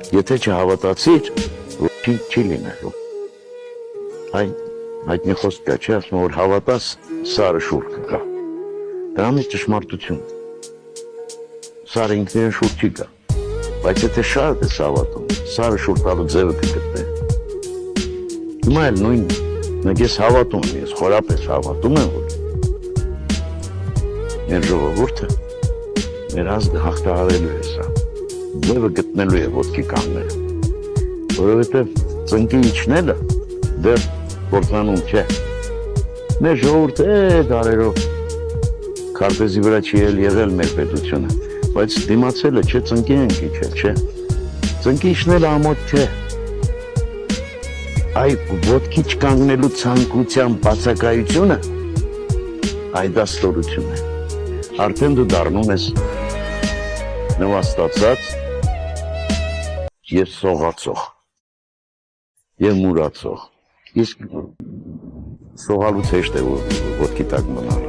Եթե չհավատացիր, չի լինելու։ Հայտնի խոսք կա, չէ, ասում որ հավատաս, սարը շուռ կգա։ Դրա մեջ ճշմարտություն։ Սարը ինքնին շուռ չի գա։ Բայց եթե շատ ես հավատում, սարը շուռ տալու ձևը կգտնի։ Հիմա էլ նույնն է։ Մենք ես հավատում եմ, ես խորապես հավատում եմ, որ մեր ժողովուրդը մեր ազգը հաղթահարելու է սա։ Ձևը գտնելու է ոտքի կանգնելու։ Որովհետև ծնկի իջնելը դեռ գործանում չէ։ Մեր ժողովուրդը դարերով քարտեզի վրա չի եղել մեր պետությունը, բայց դիմացելը չէ, ծնկի ենք իջել, չէ։ Ծնկի իջնելը ամոթ չէ։ Այ ոտքի չկանգնելու ցանկության բացակայությունը այդաստորություն է։ Արդեն դու դառնում ես նվաստացած և սողացող և մուրացող։ Իսկ սողալուց հեշտ է ոտքի տակ մնալը։